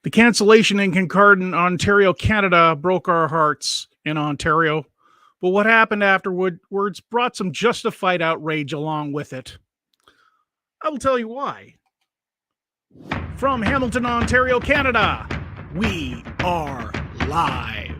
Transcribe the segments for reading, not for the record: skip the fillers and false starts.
The cancellation in Kincardine, Ontario, Canada broke our hearts in Ontario, but what happened afterwards brought some justified outrage along with it. I will tell you why. From Hamilton, Ontario, Canada, we are live.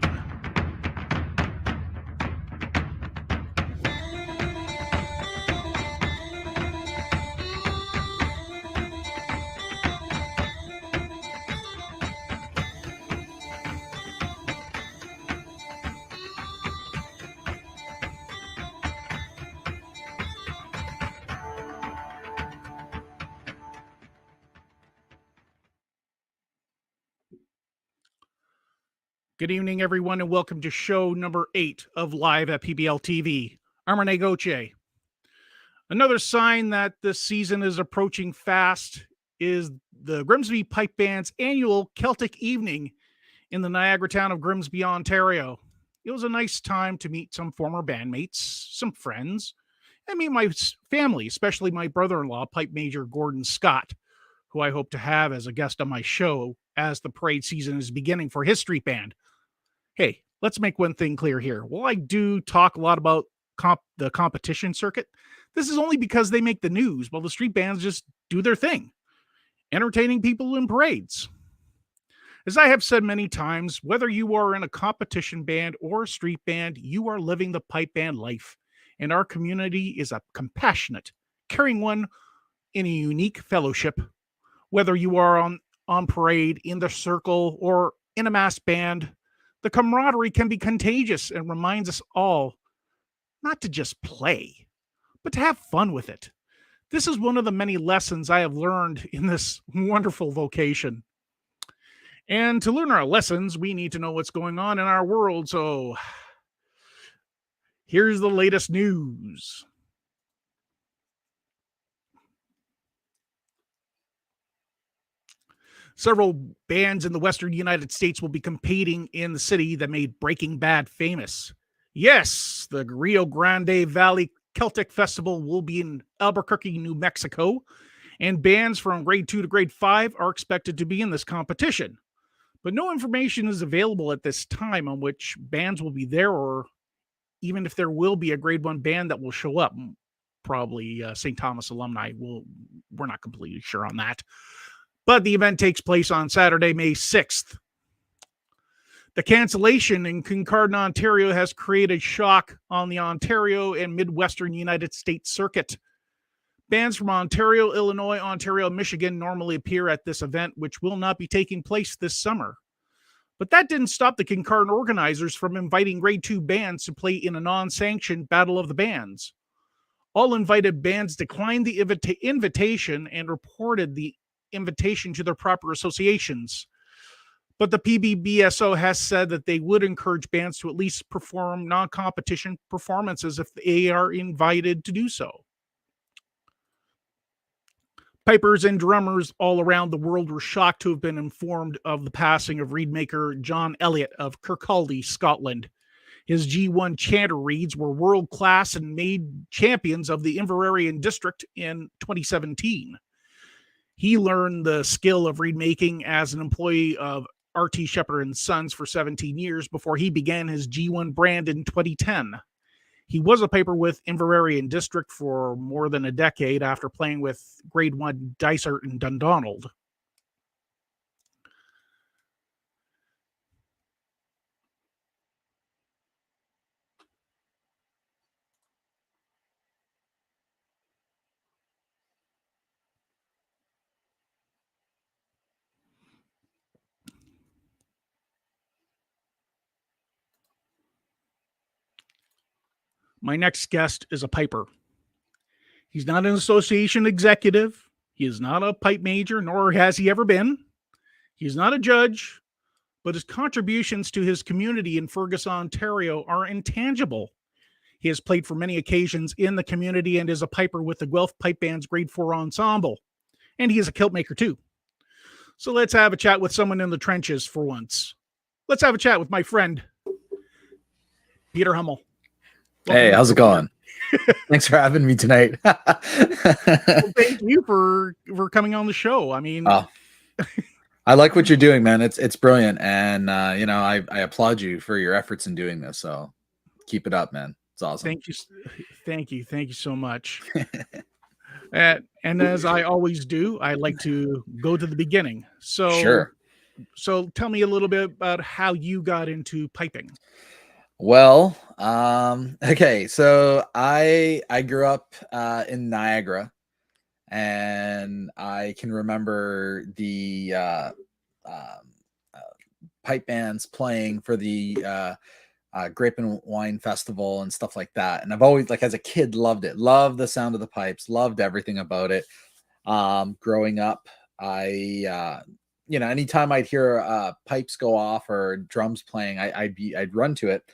Good evening, everyone, and welcome to show number 8 of Live at PBL-TV. I'm Rene Gauthier. Another sign that this season is approaching fast is the Grimsby Pipe Band's annual Celtic Evening in the Niagara town of Grimsby, Ontario. It was a nice time to meet some former bandmates, some friends, and meet my family, especially my brother-in-law, Pipe Major Gordon Scott, who I hope to have as a guest on my show as the parade season is beginning for his street band. Hey, let's make one thing clear here. While I do talk a lot about the competition circuit, this is only because they make the news while the street bands just do their thing, entertaining people in parades. As I have said many times, whether you are in a competition band or a street band, you are living the pipe band life, and our community is a compassionate, caring one in a unique fellowship. Whether you are on parade, in the circle, or in a mass band, the camaraderie can be contagious and reminds us all not to just play, but to have fun with it. This is one of the many lessons I have learned in this wonderful vocation. And to learn our lessons, we need to know what's going on in our world. So here's the latest news. Several bands in the Western United States will be competing in the city that made Breaking Bad famous. Yes, the Rio Grande Valley Celtic Festival will be in Albuquerque, New Mexico, and bands from grade 2 to grade 5 are expected to be in this competition. But no information is available at this time on which bands will be there, or even if there will be a grade 1 band that will show up. Probably St. Thomas alumni. We're not completely sure on that. But the event takes place on Saturday, May 6th. The cancellation in Kincardine, Ontario has created shock on the Ontario and Midwestern United States circuit. Bands from Ontario, Illinois, Ontario, and Michigan normally appear at this event, which will not be taking place this summer. But that didn't stop the Kincardine organizers from inviting grade 2 bands to play in a non-sanctioned Battle of the Bands. All invited bands declined the invitation and reported the invitation to their proper associations. But the PBBSO has said that they would encourage bands to at least perform non-competition performances if they are invited to do so. Pipers and drummers all around the world were shocked to have been informed of the passing of reed maker John Elliott of Kirkcaldy, Scotland. His G1 chanter reeds were world-class and made champions of the Inverarian District in 2017. He learned the skill of reed making as an employee of R.T. Shepherd & Sons for 17 years before he began his G1 brand in 2010. He was a piper with Inverarian District for more than a decade after playing with Grade 1 Dysart and Dundonald. My next guest is a piper. He's not an association executive. He is not a pipe major, nor has he ever been. He's not a judge, but his contributions to his community in Fergus, Ontario are intangible. He has played for many occasions in the community and is a piper with the Guelph Pipe Band's Grade 4 ensemble. And he is a kilt maker too. So let's have a chat with someone in the trenches for once. Let's have a chat with my friend, Peter Hummel. Hey, how's it going? Thanks for having me tonight. Well, thank you for coming on the show. I mean, I like what you're doing, man. It's brilliant, and you know, I applaud you for your efforts in doing this. So keep it up, man. It's awesome. Thank you, thank you so much. And as I always do, I like to go to the beginning. Sure. So tell me a little bit about how you got into piping. Well, okay. So I grew up in Niagara, and I can remember the uh, pipe bands playing for the grape and wine festival and stuff like that. And I've always, like, as a kid, loved it. Loved the sound of the pipes. Loved everything about it. Growing up, I you know, anytime I'd hear pipes go off or drums playing, I'd run to it.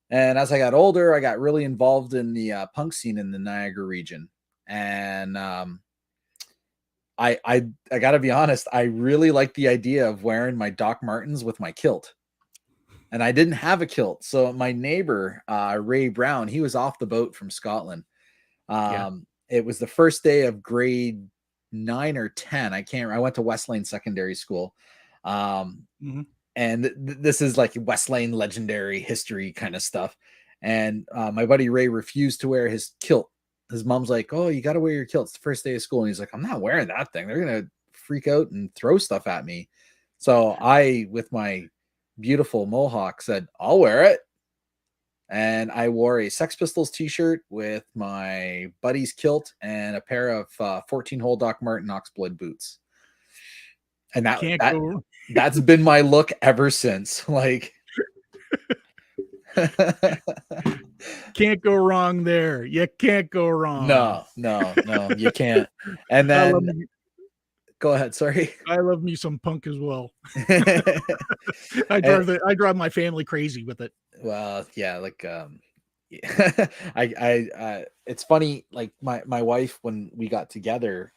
And as I got older, I got really involved in the punk scene in the Niagara region. And I got to be honest, I really liked the idea of wearing my Doc Martens with my kilt. And I didn't have a kilt. So my neighbor, Ray Brown, he was off the boat from Scotland. Yeah. It was the first day of grade 9 or 10. I can't. I went to West Lane Secondary School. Mhm. And this is like West Lane legendary history kind of stuff. And my buddy Ray refused to wear his kilt. His mom's like, "Oh, you got to wear your kilt. It's the first day of school." And he's like, "I'm not wearing that thing. They're going to freak out and throw stuff at me." So I, with my beautiful mohawk, said, "I'll wear it." And I wore a Sex Pistols t-shirt with my buddy's kilt and a pair of 14-hole Doc Marten oxblood boots. And Can't go that's been my look ever since. Like, can't go wrong there. You can't go wrong. no, you can't. And I love then me, go ahead. Sorry. I love me some punk as well. And- I drive my family crazy with it. well, yeah, like it's funny, like my wife, when we got together,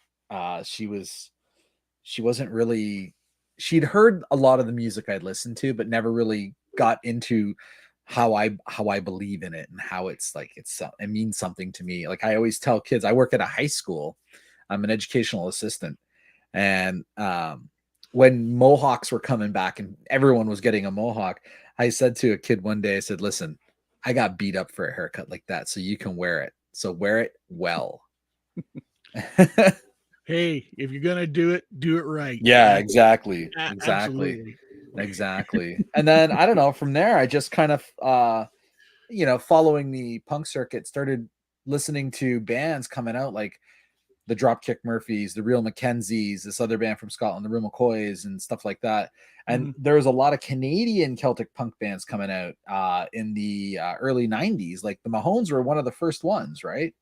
she wasn't really, she'd heard a lot of the music I'd listened to, but never really got into how I believe in it and how it's like it means something to me. Like I always tell kids, I work at a high school. I'm an educational assistant. And when mohawks were coming back and everyone was getting a mohawk, I said to a kid one day, I said, "Listen, I got beat up for a haircut like that, so you can wear it. So wear it well." Hey, if you're gonna do it right. Yeah, exactly. Absolutely. Exactly. And then I don't know, from there I just kind of you know, following the punk circuit, started listening to bands coming out like the Dropkick Murphys, the Real Mackenzies, this other band from Scotland, the Real McCoys, and stuff like that. And Mhm. there was a lot of Canadian Celtic punk bands coming out in the early 90s. Like the Mahones were one of the first ones, right?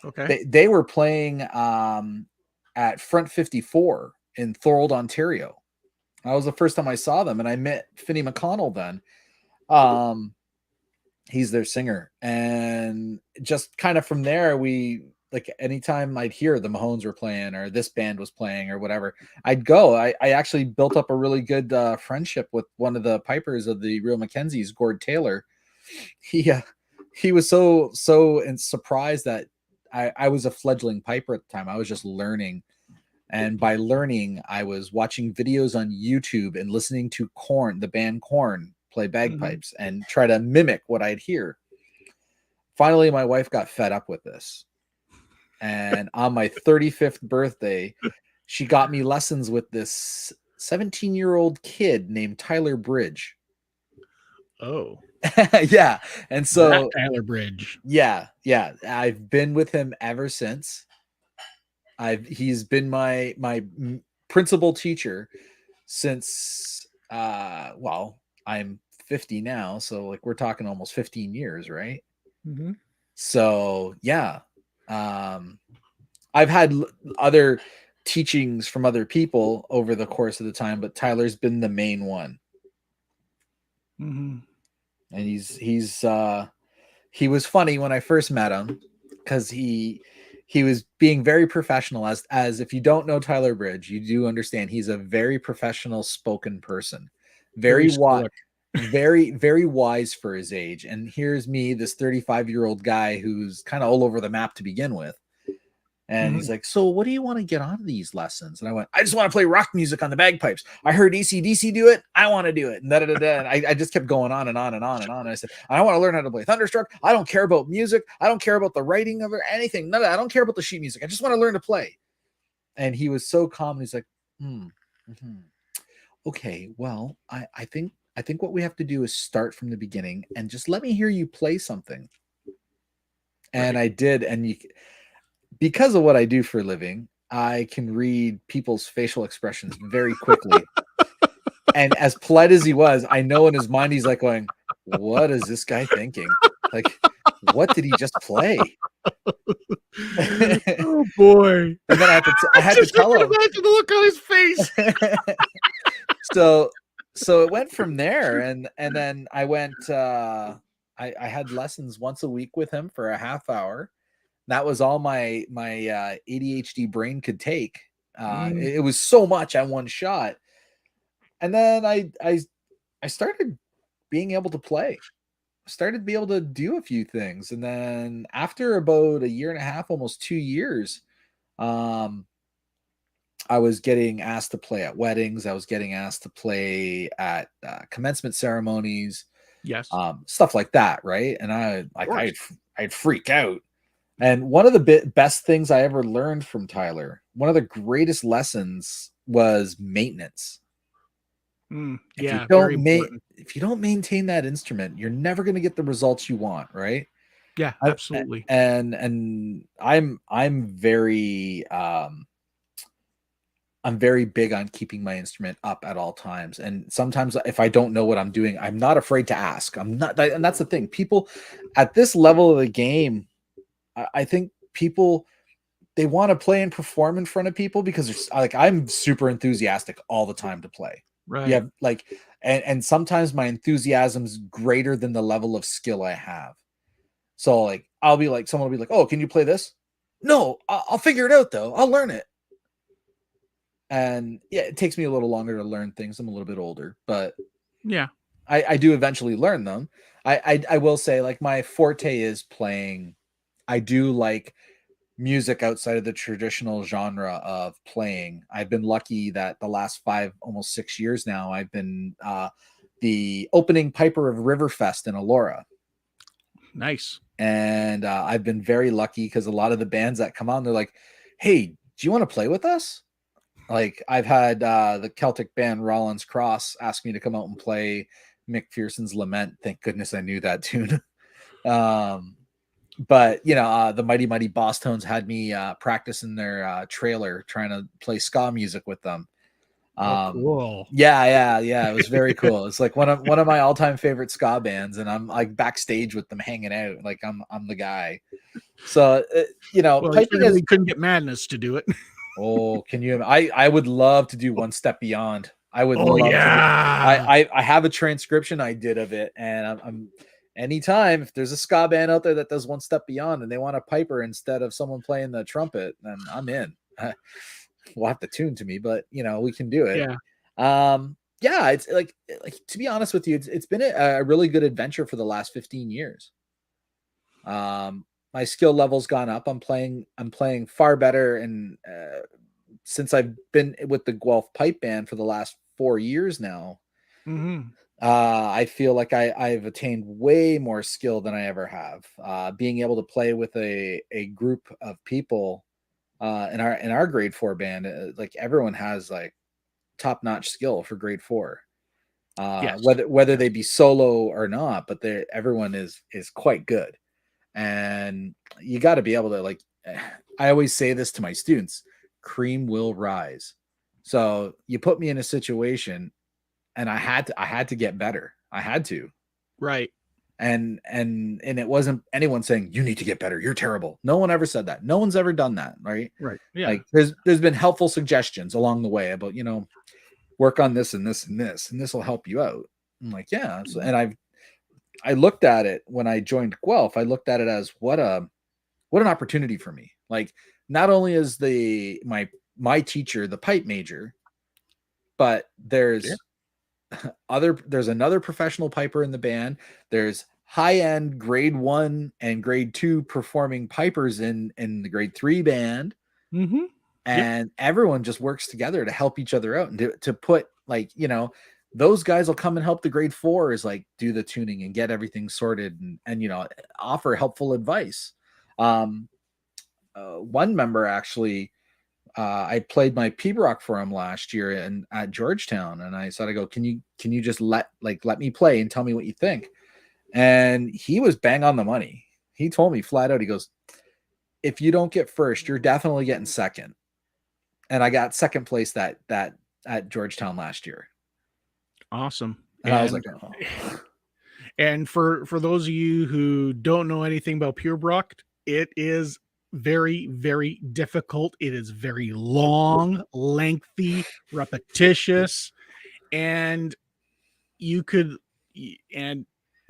Okay. They were playing at Front 54 in Thorold, Ontario. That was the first time I saw them, and I met Finney McConnell then. He's their singer, and just kind of from there, we, like, anytime I'd hear the Mahones were playing or this band was playing or whatever, I'd go. I actually built up a really good friendship with one of the pipers of the Real Mackenzies, Gord Taylor. He was so and surprised that I was a fledgling piper at the time. I was just learning. And by learning, I was watching videos on YouTube and listening to Korn, the band Korn, play bagpipes and try to mimic what I'd hear. Finally, my wife got fed up with this. And on my 35th birthday, she got me lessons with this 17-year-old kid named Tyler Bridge. Oh, Yeah. And so that Tyler Bridge. yeah, I've been with him ever since. He's been my principal teacher since well, I'm 50 now, so like we're talking almost 15 years, right? Mhm. So yeah, I've had other teachings from other people over the course of the time, but Tyler's been the main one. Mhm. And he was funny when I first met him, because he was being very professional. As if you don't know Tyler Bridge, you do understand he's a very professional spoken person, Very very stoic. very wise for his age. And here's me, this 35-year-old guy who's kind of all over the map to begin with. And he's like, so what do you want to get on these lessons? And I went, I just want to play rock music on the bagpipes. I heard AC/DC do it. I want to do it. And And I just kept going on and on and on and on. And I said, I want to learn how to play Thunderstruck. I don't care about music. I don't care about the writing of it, anything. None of that. I don't care about the sheet music. I just want to learn to play. And he was so calm. He's like, okay, well, I think what we have to do is start from the beginning and just let me hear you play something. And I did. And because of what I do for a living, I can read people's facial expressions very quickly. And as polite as he was, I know in his mind, he's like going, what is this guy thinking? Like, what did he just play? Oh boy. And then I had to tell him. Imagine the look on his face. So it went from there. And then I went, I had lessons once a week with him for a half hour. That was all my ADHD brain could take. It was so much at one shot. And then I started being able to play. Started to be able to do a few things. And then after about a year and a half, almost 2 years, I was getting asked to play at weddings. I was getting asked to play at commencement ceremonies. Yes. Stuff like that. Right. And I'd freak out. And one of the best things I ever learned from Tyler, one of the greatest lessons was maintenance. If you don't maintain that instrument, you're never going to get the results you want, right? Yeah, absolutely. And I'm very big on keeping my instrument up at all times. And sometimes if I don't know what I'm doing, I'm not afraid to ask. And that's the thing. People at this level of the game, I think people, they want to play and perform in front of people because I'm super enthusiastic all the time to play. Right. Yeah. And sometimes my enthusiasm's greater than the level of skill I have. So I'll be like, someone will be like, oh, can you play this? No, I'll figure it out though. I'll learn it. And yeah, it takes me a little longer to learn things. I'm a little bit older, but yeah, I do eventually learn them. I will say my forte is playing. I do like music outside of the traditional genre of playing. I've been lucky that the last 5, almost 6 years now, I've been the opening piper of Riverfest in Elora. Nice. And I've been very lucky because a lot of the bands that come on, they're like, hey, do you want to play with us? I've had the Celtic band Rollins Cross ask me to come out and play McPherson's Lament. Thank goodness I knew that tune. But the Mighty Mighty Boss Tones had me practice in their trailer trying to play ska music with them. Cool. Yeah. It was very cool. It's one of my all-time favorite ska bands, and I'm backstage with them hanging out. I'm the guy. So piping couldn't get Madness to do it. Oh, can you? I would love to do One Step Beyond. I would love to. I have a transcription I did of it, and I'm anytime if there's a ska band out there that does One Step Beyond and they want a piper instead of someone playing the trumpet, then I'm in. We'll have to tune to me, but we can do it. Yeah. It's like to be honest with you, it's been a really good adventure for the last 15 years. My skill level's gone up. I'm playing far better, and since I've been with the Guelph Pipe Band for the last 4 years now, I feel like I've attained way more skill than I ever have. Being able to play with a group of people in our grade 4 band, everyone has top-notch skill for grade 4. Yes. Whether they be solo or not, but everyone is quite good. And you got to be able to I always say this to my students, cream will rise. So you put me in a situation and I had to get better. I had to. Right. And it wasn't anyone saying you need to get better. You're terrible. No one ever said that. No one's ever done that. Right. Right. Yeah. There's been helpful suggestions along the way about, work on this and this and this, and this will help you out. I'm like, yeah. So, and I looked at it when I joined Guelph. I looked at it as what an opportunity for me. Not only is my teacher the pipe major, but there's another professional piper in the band. There's high-end grade 1 and grade 2 performing pipers in the grade 3 band. Mm-hmm. And everyone just works together to help each other out and to put, like, those guys will come and help the grade 4s, like, do the tuning and get everything sorted and offer helpful advice. One member actually, I played my P-Rock for him last year at Georgetown, and I said, I go, can you just let me play and tell me what you think? And he was bang on the money. He told me flat out, he goes, if you don't get first, you're definitely getting second. And I got second place that at Georgetown last year. Awesome. And I was like, oh. And for those of you who don't know anything about P-Rock, it is very, very difficult. It is very long, lengthy, repetitious, and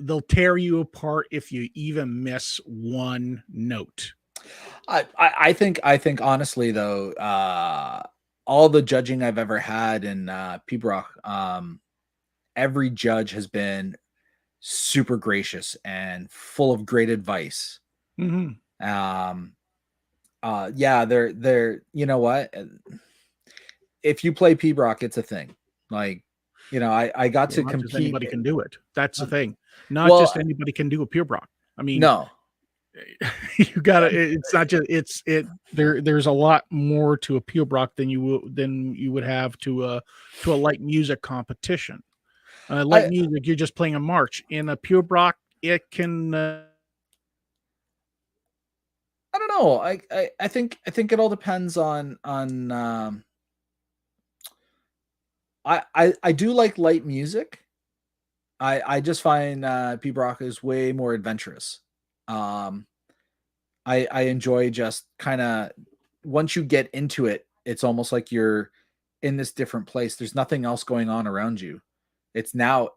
they'll tear you apart if you even miss one note. I think honestly though, all the judging I've ever had in PBROC, every judge has been super gracious and full of great advice. Mm-hmm. Yeah, they're you know what? If you play PBROC, it's a thing. Like, I got to compete. Just anybody can do it. That's the thing. Not Well, just anybody can do a PBROC. I mean, no. You gotta. It's not just. There's a lot more to a PBROC than you would have to a light music competition. Light music, you're just playing a march. In a PBROC, it can. I don't know. I think it all depends on. I do like light music. I just find PBROC is way more adventurous. I enjoy just kind of, once you get into it, it's almost like you're in this different place. There's nothing else going on around you. It's now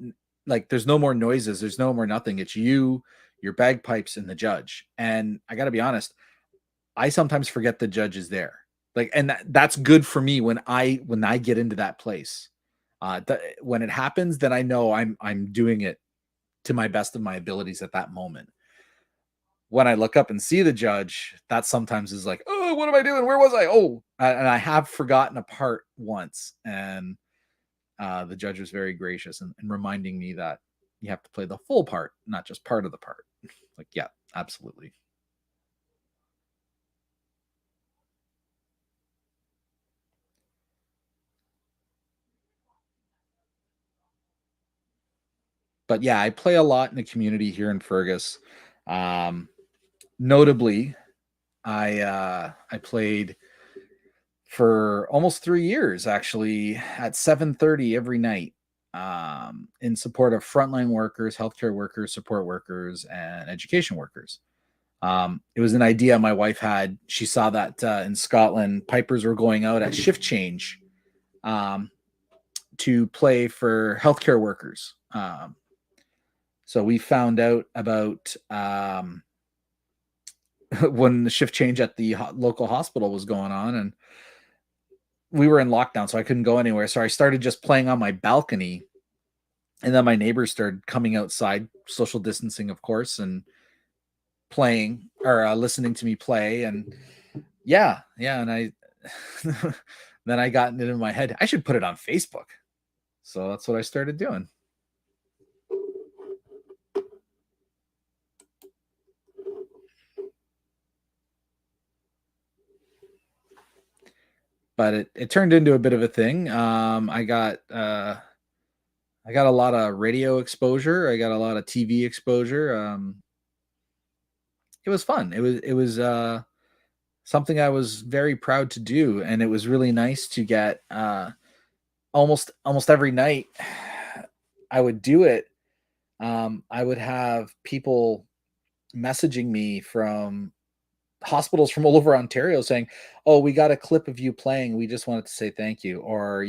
like there's no more noises. There's no more nothing. It's you, your bagpipes, and the judge. And I got to be honest, I sometimes forget the judge is there. Like, and that's good for me when I get into that place. When it happens, then I know I'm doing it to my best of my abilities at that moment. When I look up and see the judge, that sometimes is like, oh, what am I doing? Where was I? Oh, and I have forgotten a part once. And the judge was very gracious and reminding me that you have to play the full part, not just part of the part. Like, yeah, absolutely. But yeah, I play a lot in the community here in Fergus. Notably, I played for almost 3 years, actually, at 7:30 every night, in support of frontline workers, healthcare workers, support workers, and education workers. It was an idea my wife had. She saw that in Scotland, pipers were going out at shift change to play for healthcare workers. So we found out about when the shift change at the local hospital was going on, and we were in lockdown, so I couldn't go anywhere. So I started just playing on my balcony, and then my neighbors started coming outside, social distancing, of course, and playing or listening to me play. And yeah. And I then I got it in my head, I should put it on Facebook. So that's what I started doing. But it turned into a bit of a thing. I got a lot of radio exposure. I got a lot of TV exposure. It was fun. It was something I was very proud to do, and it was really nice to get almost every night. I would do it. I would have people messaging me from hospitals from all over Ontario saying, oh, we got a clip of you playing. We just wanted to say thank you. Or,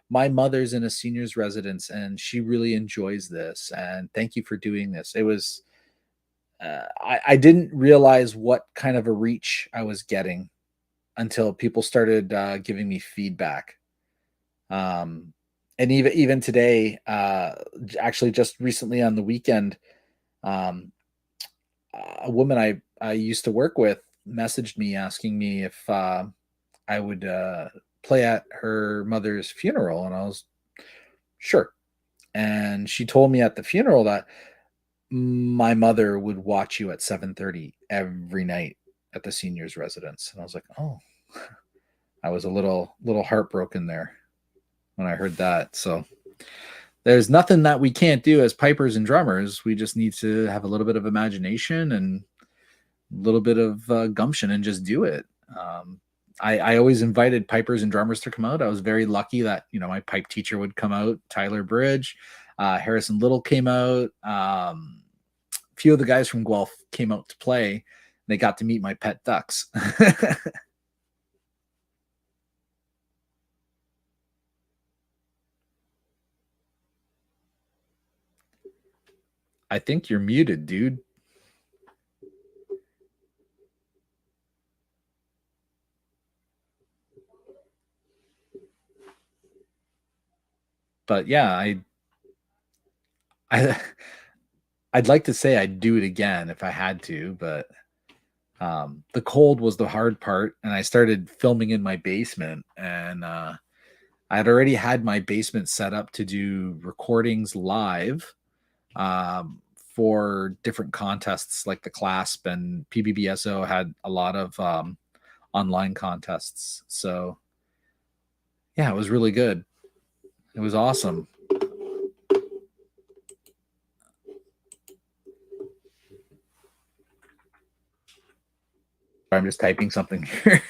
my mother's in a senior's residence and she really enjoys this. And thank you for doing this. It was, I didn't realize what kind of a reach I was getting until people started giving me feedback. And even today, actually just recently on the weekend, Um, a woman I used to work with messaged me asking me if I would play at her mother's funeral, and I was sure. And she told me at the funeral that my mother would watch you at 7:30 every night at the seniors residence. And I was like, oh, I was a little heartbroken there when I heard that. So there's nothing that we can't do as pipers and drummers. We just need to have a little bit of imagination and a little bit of gumption and just do it. I always invited pipers and drummers to come out. I was very lucky that, my pipe teacher would come out, Tyler Bridge, Harrison Little came out. A few of the guys from Guelph came out to play. They got to meet my pet ducks. I think you're muted, dude. But yeah, I'd like to say I'd do it again if I had to, but the cold was the hard part, and I started filming in my basement, and I had already had my basement set up to do recordings live for different contests like the Clasp, and PBBSO had a lot of online contests. So yeah, it was really good. It was awesome. I'm just typing something here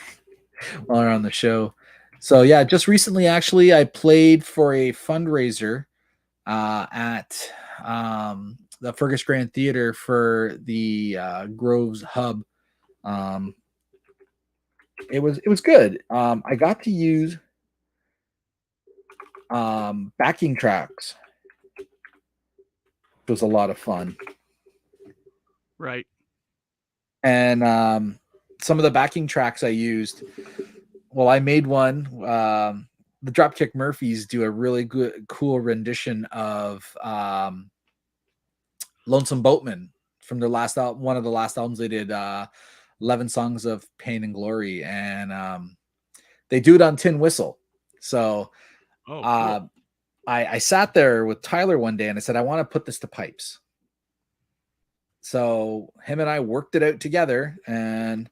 while we're on the show. So yeah, just recently, actually, I played for a fundraiser at the Fergus Grand Theater for the Groves Hub. It was good. I got to use backing tracks. It was a lot of fun. Right. And some of the backing tracks I used, well, I made one. The Dropkick Murphys do a really good, cool rendition of Lonesome Boatman from their last album, one of the last albums they did, 11 Songs of Pain and Glory. And they do it on Tin Whistle. So cool. I sat there with Tyler one day and I said, I want to put this to pipes. So him and I worked it out together, and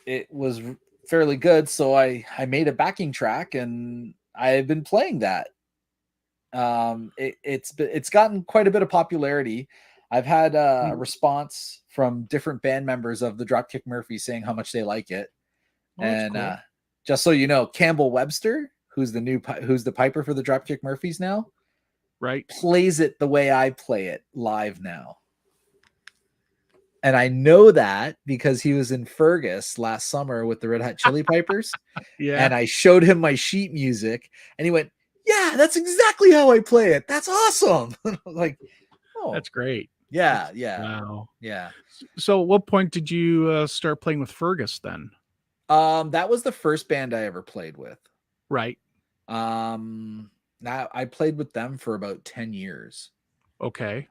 it was fairly good. So I made a backing track, and I've been playing that. It's gotten quite a bit of popularity. I've had a response from different band members of the Dropkick Murphys saying how much they like it. Oh, and cool. Just so you know, Campbell Webster, who's the piper for the Dropkick Murphys now, right, plays it the way I play it live now. And I know that because he was in Fergus last summer with the Red Hot Chili Pipers. Yeah. And I showed him my sheet music, and he went, yeah, that's exactly how I play it. That's awesome. Like, oh, that's great. Yeah. Wow. Yeah. So at what point did you start playing with Fergus then? That was the first band I ever played with. Right. Now I played with them for about 10 years. Okay.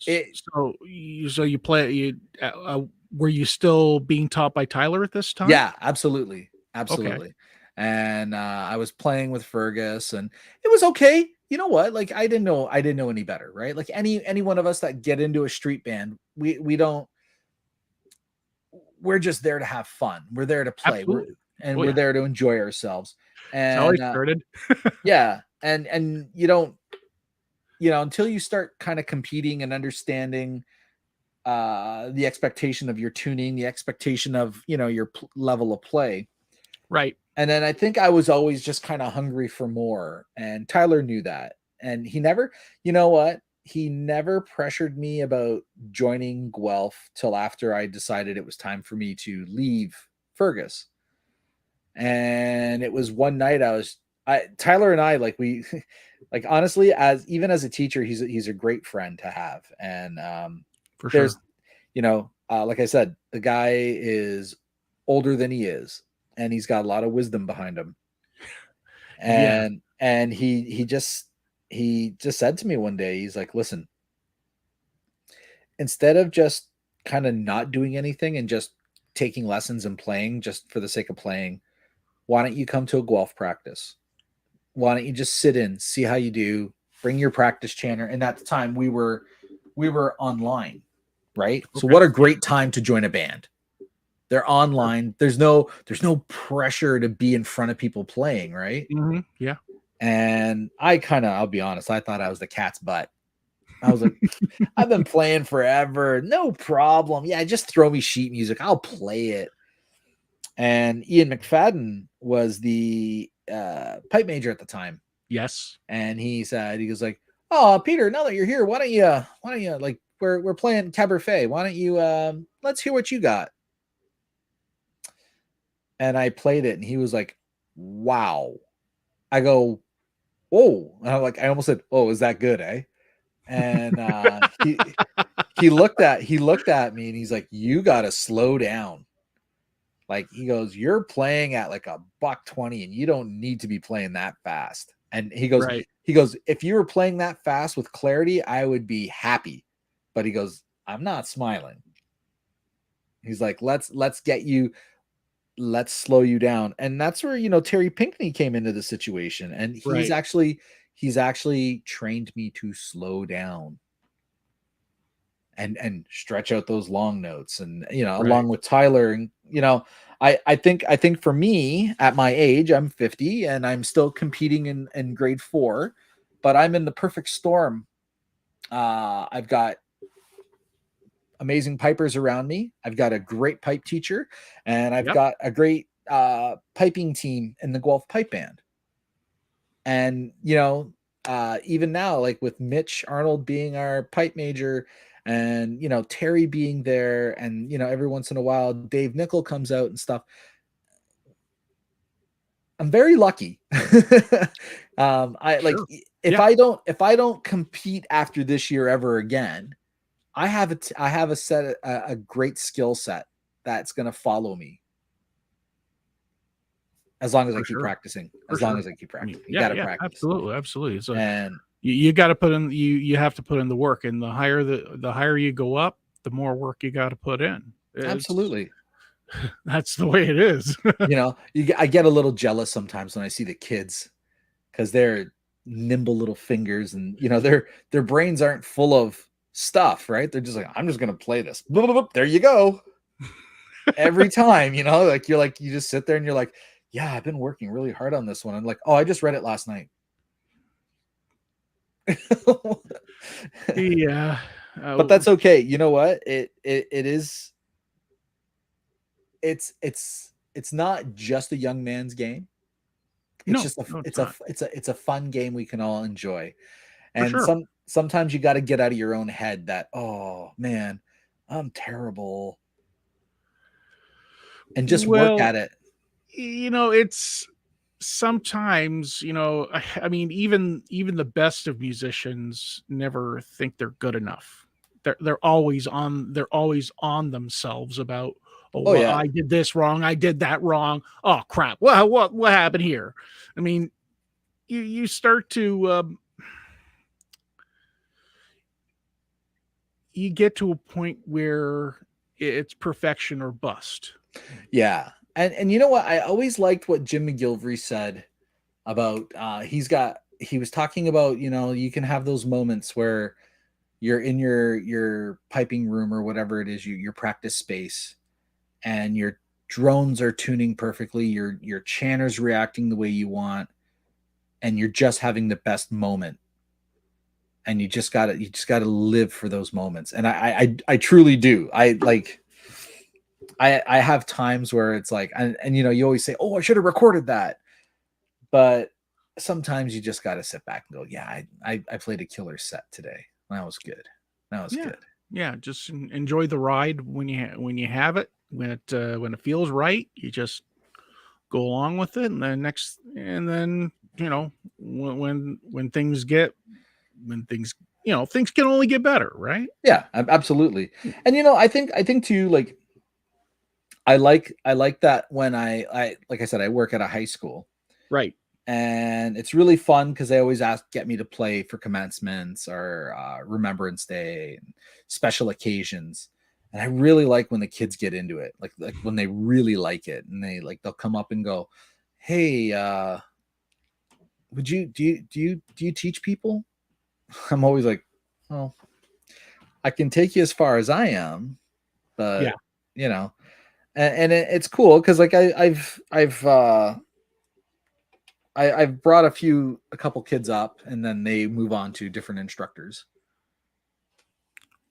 So you play, were you still being taught by Tyler at this time? Yeah, absolutely. Okay. And I was playing with Fergus, and it was okay. You know what? Like, I didn't know any better, right? Like any one of us that get into a street band, we're just there to have fun. We're there to play. We're there to enjoy ourselves. And that's how I started. Yeah. And you don't, until you start kind of competing and understanding the expectation of your tuning, the expectation of, your level of play. Right. And then I think I was always just kind of hungry for more. And Tyler knew that. And he never, he never pressured me about joining Guelph till after I decided it was time for me to leave Fergus. And it was one night Tyler and I, like, we, like, honestly, even as a teacher, he's a great friend to have. And for sure, like I said, the guy is older than he is, and he's got a lot of wisdom behind him. And he just said to me one day, he's like, listen, instead of just kind of not doing anything and just taking lessons and playing just for the sake of playing, why don't you come to a golf practice? Why don't you just sit in, see how you do, bring your practice chanter? And at the time we were online, right? So Okay. what a great time to join a band. They're online. There's no pressure to be in front of people playing, right? Mm-hmm. Yeah. And I'll be honest, I thought I was the cat's butt. I was like, I've been playing forever. No problem. Yeah, just throw me sheet music. I'll play it. And Ian McFadden was the pipe major at the time. Yes. And he goes like, oh, Peter, now that you're here, why don't you like, we're playing Cabaret. Why don't you let's hear what you got? And I played it and he was like, wow. I go, oh, and I'm like, I almost said, oh, is that good, eh? And he looked at me and he's like, you gotta slow down. Like, he goes, you're playing at like $120 and you don't need to be playing that fast. And he goes, Right. if you were playing that fast with clarity, I would be happy. But he goes, I'm not smiling. He's like, let's slow you down. And that's where, Terry Pinkney came into the situation. And he's Right. actually trained me to slow down and stretch out those long notes. And, Right. along with Tyler, and, I think for me at my age, I'm 50 and I'm still competing in grade 4, but I'm in the perfect storm. I've got amazing pipers around me. I've got a great pipe teacher, and I've Yep. got a great piping team in the Guelph Pipe Band. And even now, like with Mitch Arnold being our pipe major, and Terry being there, and every once in a while Dave Nickel comes out and stuff. I'm very lucky. I like Sure. if Yeah. I don't compete after this year ever again, I have a great skill set that's going to follow me as long as I For keep sure. practicing. For As long sure. as I keep I mean, practicing, you yeah, got to yeah, practice. absolutely. So And you got to put in you have to put in the work, and the higher you go up, the more work you got to put in. absolutely, That's the way it is. I get a little jealous sometimes when I see the kids because they're nimble little fingers, and their brains aren't full of stuff, right? They're just like, I'm just gonna play this. There you go. Every time, like you just sit there and you're like, yeah, I've been working really hard on this one. I'm like, oh, I just read it last night. Yeah. But that's okay. You know what? It is. It's not just a young man's game. It's No, just no, it's not. it's a fun game we can all enjoy. For And sure. sometimes you got to get out of your own head that, oh man, I'm terrible, and just work Well, at it. it's sometimes, I mean, even the best of musicians never think they're good enough. They're always on themselves about, oh, Oh well, yeah. I did this wrong, I did that wrong. Oh crap. Well, what happened here? I mean, you start to you get to a point where it's perfection or bust. Yeah. And you know what? I always liked what Jim McGilvery said about he was talking about, you can have those moments where you're in your piping room or whatever it is, your practice space, and your drones are tuning perfectly, your chanter's reacting the way you want, and you're just having the best moment. And you just gotta live for those moments. And I truly do. I have times where it's like, and you always say, oh, I should have recorded that. But sometimes you just got to sit back and go, yeah, I played a killer set today. That was good. That was Yeah. good. Yeah, just enjoy the ride when you have it. When it feels right, you just go along with it, and then when things things can only get better, right? Yeah, absolutely. And I think too, like I like that when I like I said, I work at a high school, Right. and it's really fun because they always get me to play for commencements or Remembrance Day and special occasions. And I really like when the kids get into it, like when they really like it, and they'll come up and go, "Hey, do you teach people?" I'm always like, "Well, I can take you as far as I am, but Yeah. you know," and it's cool because like I've brought a couple kids up, and then they move on to different instructors.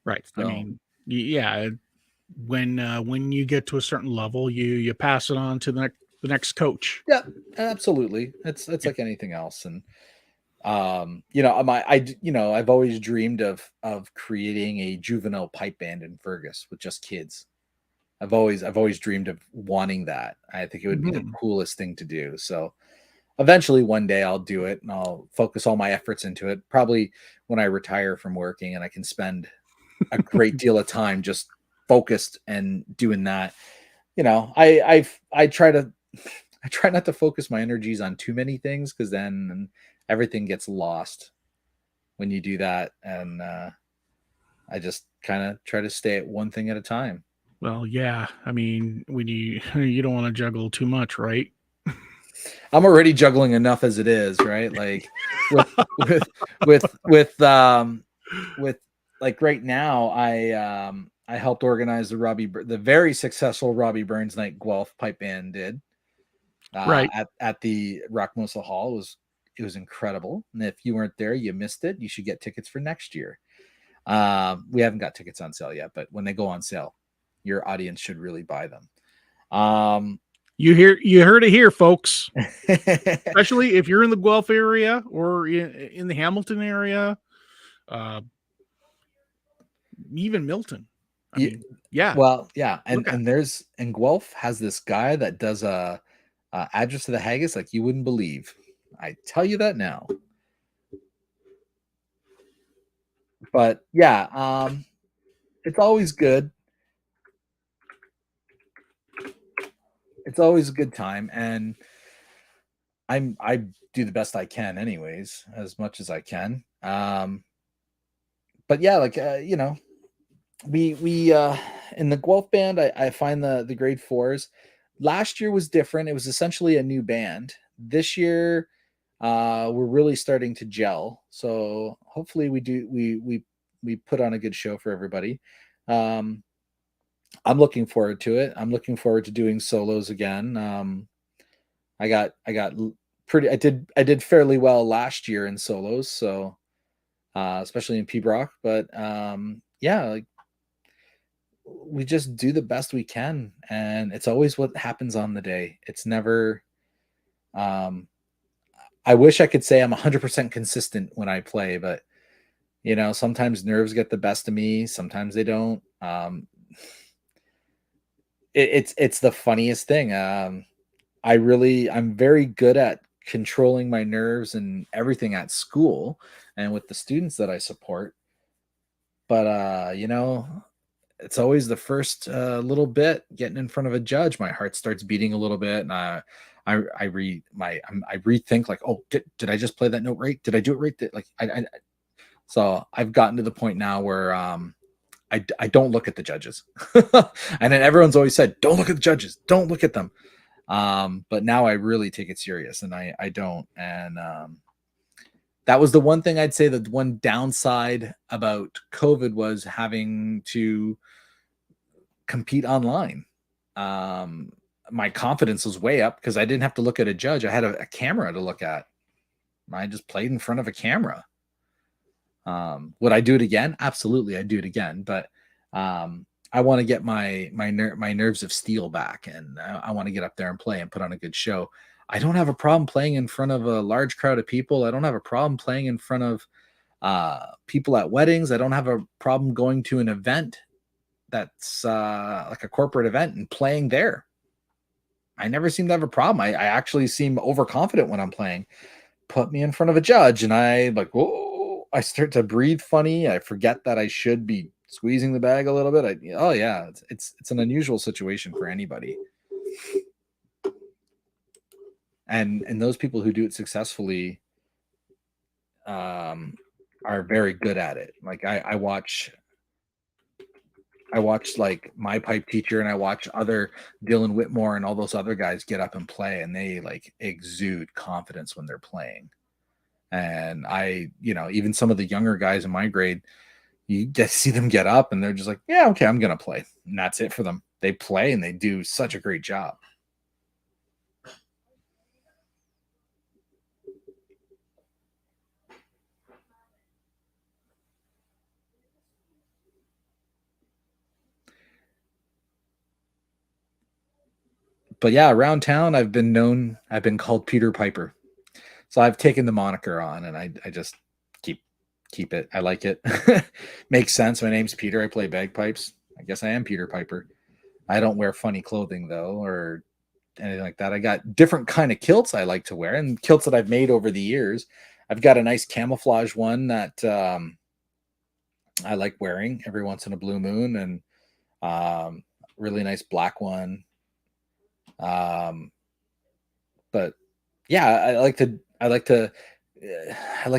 Right. I So mean, yeah, when you get to a certain level, you pass it on to the next coach. yeah, absolutely. It's Yeah. like anything else, and I've always dreamed of creating a juvenile pipe band in Fergus with just kids. I've always dreamed of wanting that. I think it would be the Mhm. coolest thing to do. So eventually one day I'll do it, and I'll focus all my efforts into it. Probably when I retire from working and I can spend a great deal of time just focused and doing that. I try to I try not to focus my energies on too many things, because then everything gets lost when you do that. And I just kind of try to stay at one thing at a time. Well, yeah. I mean, when you don't want to juggle too much, right? I'm already juggling enough as it is, right? Like with with with like right now, I helped organize the very successful Robbie Burns Night Guelph Pipe Band did Right. at the Rockmosa Hall. It was incredible, and if you weren't there, you missed it. You should get tickets for next year. We haven't got tickets on sale yet, but when they go on sale, your audience should really buy them. You heard it here, folks. Especially if you're in the Guelph area or in the Hamilton area, uh, even Milton. I Yeah, mean, yeah, well, yeah, look at. and Guelph has this guy that does a address to the haggis like you wouldn't believe. I tell you that now. But yeah, it's always good. It's always a good time, and I do the best I can, anyways, as much as I can. But yeah, like we in the Guelph band, I find the grade fours. Last year was different. It was essentially a new band. This year, we're really starting to gel. So hopefully we put on a good show for everybody. Um, I'm looking forward to it. I'm looking forward to doing solos again. I got pretty. I did fairly well last year in solos, so especially in P-Brock. But yeah, like we just do the best we can, and it's always what happens on the day. It's never. Um, I wish I could say I'm 100% consistent when I play, but sometimes nerves get the best of me. Sometimes they don't. It's the funniest thing. I'm very good at controlling my nerves and everything at school and with the students that I support. But it's always the first little bit getting in front of a judge. My heart starts beating a little bit, and I rethink, like, oh, did I just play that note right? Did I do it right? Like so I've gotten to the point now where I don't look at the judges, and then everyone's always said, don't look at the judges, don't look at them. But now I really take it serious, and I don't. And that was the one thing I'd say, that the one downside about COVID was having to compete online. My confidence was way up because I didn't have to look at a judge. I had a camera to look at. I just played in front of a camera. Would I do it again? Absolutely, I'd do it again. But I want to get my nerves of steel back, and I want to get up there and play and put on a good show. I don't have a problem playing in front of a large crowd of people. I don't have a problem playing in front of people at weddings. I don't have a problem going to an event that's like a corporate event and playing there. I never seem to have a problem. I actually seem overconfident when I'm playing. Put me in front of a judge, and I start to breathe funny. I forget that I should be squeezing the bag a little bit. Oh yeah, it's an unusual situation for anybody. and those people who do it successfully are very good at it. Like I watch like my pipe teacher, and I watch other Dylan Whitmore and all those other guys get up and play, and they like exude confidence when they're playing. And even some of the younger guys in my grade, you get to see them get up and they're just like, yeah, okay, I'm going to play. And that's it for them. They play and they do such a great job. But yeah, around town, I've been called Peter Piper. So I've taken the moniker on, and I just keep it. I like it. Makes sense. My name's Peter. I play bagpipes. I guess I am Peter Piper. I don't wear funny clothing though, or anything like that. I got different kind of kilts I like to wear, and kilts that I've made over the years. I've got a nice camouflage one that I like wearing every once in a blue moon, and really nice black one. But yeah, I like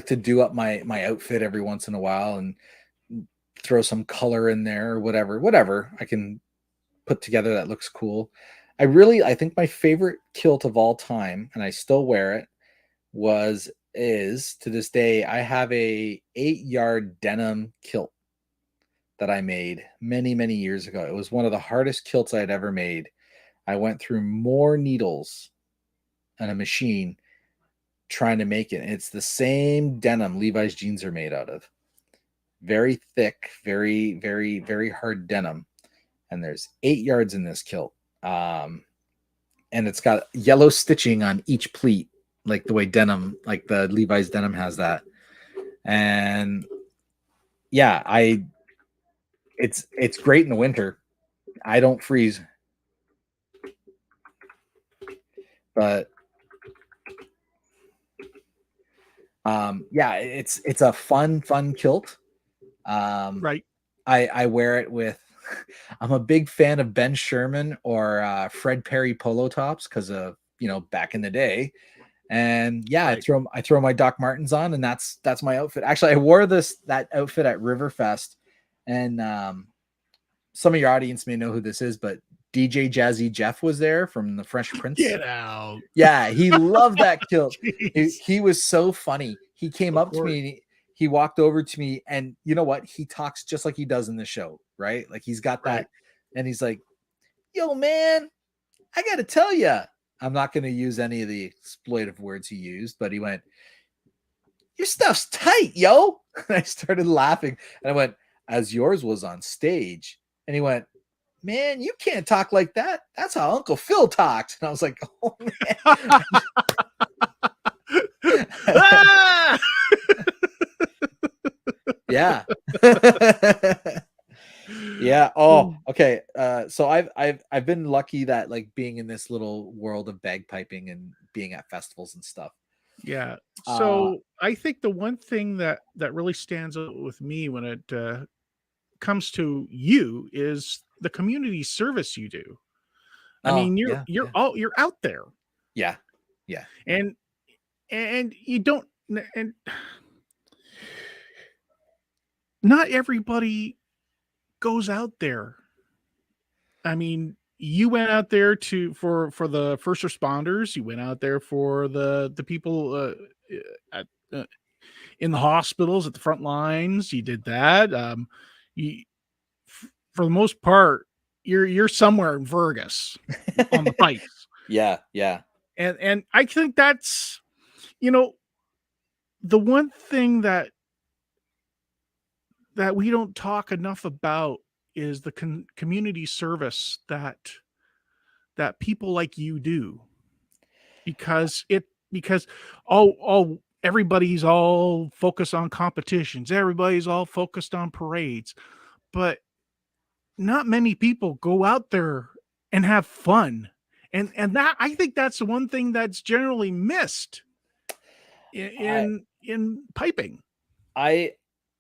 to do up my outfit every once in a while and throw some color in there, or whatever I can put together that looks cool. I think my favorite kilt of all time, and I still wear it, is to this day, I have a 8-yard denim kilt that I made many, many years ago. It was one of the hardest kilts I had ever made. I went through more needles and a machine trying to make it. And it's the same denim Levi's jeans are made out of. Very thick, very, very, very hard denim. And there's 8 yards in this kilt. And it's got yellow stitching on each pleat, like the way denim, like the Levi's denim has that. And yeah, it's great in the winter. I don't freeze. But yeah, it's a fun kilt. Right. I wear it with I'm a big fan of Ben Sherman or Fred Perry polo tops because of back in the day. And yeah, Right. I throw my Doc Martens on, and that's my outfit. Actually, I wore that outfit at Riverfest, and some of your audience may know who this is, but DJ Jazzy Jeff was there from the Fresh Prince. Get out. Yeah, he loved that kilt. He was so funny. He came up to me and he walked over to me, and you know what? He talks just like he does in the show, right? Like he's got that, and he's like, yo, man, I got to tell you, I'm not going to use any of the exploitive words he used, but he went, your stuff's tight, yo. And I started laughing, and I went, as yours was on stage. And he went, man, you can't talk like that. That's how Uncle Phil talked. And I was like, oh, man. Yeah. Yeah. Oh, okay. So I've been lucky that like being in this little world of bagpiping and being at festivals and stuff. Yeah. So I think the one thing that really stands out with me when it comes to you is the community service you do. I mean, you're out there. Yeah. Yeah. And you don't, and not everybody goes out there. I mean, you went out there for the first responders. You went out there for the people at, in the hospitals at the front lines. You did that. For the most part, you're somewhere in Vegas on the pipes. Yeah, yeah. And I think that's the one thing that we don't talk enough about is the community service that people like you do, because everybody's all focused on competitions, everybody's all focused on parades, but not many people go out there and have fun, and that, I think that's the one thing that's generally missed in piping. I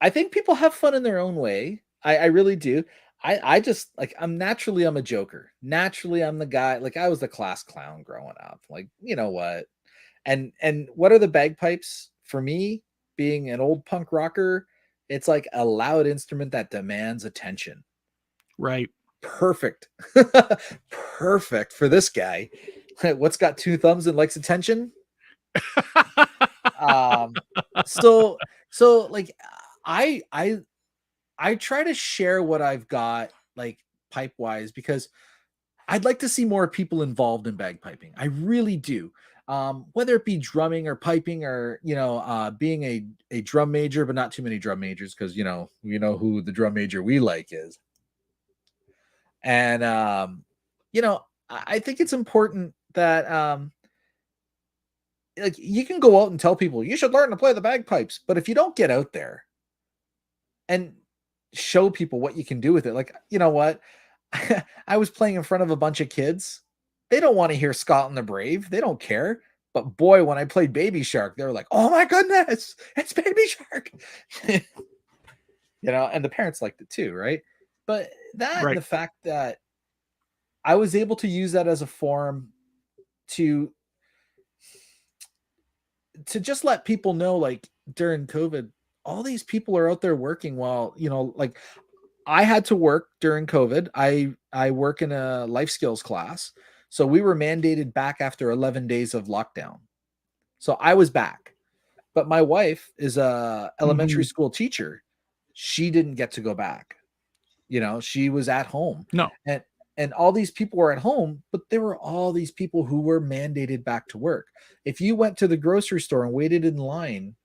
think people have fun in their own way. I really do. I just like, I'm a joker. Naturally, I'm the guy, like I was the class clown growing up. Like, you know what? And what are the bagpipes for me? Being an old punk rocker, it's like a loud instrument that demands attention. Right. Perfect. Perfect for this guy. What's got two thumbs and likes attention? Um so like I try to share what I've got like pipe wise because I'd like to see more people involved in bagpiping. I really do. Whether it be drumming or piping or being a drum major, but not too many drum majors because who the drum major we like is. And I think it's important that like you can go out and tell people you should learn to play the bagpipes, but if you don't get out there and show people what you can do with it, like you know what, I was playing in front of a bunch of kids. They don't want to hear Scotland the Brave. They don't care. But boy, when I played Baby Shark, they were like, "Oh my goodness, it's Baby Shark!" And the parents liked it too, right? But that and Right. the fact that I was able to use that as a forum to just let people know, like during COVID, all these people are out there working while like I had to work during COVID. I work in a life skills class. So we were mandated back after 11 days of lockdown. So I was back. But my wife is a elementary Mhm. school teacher. She didn't get to go back. She was at home. No. And all these people were at home, but there were all these people who were mandated back to work. If you went to the grocery store and waited in line,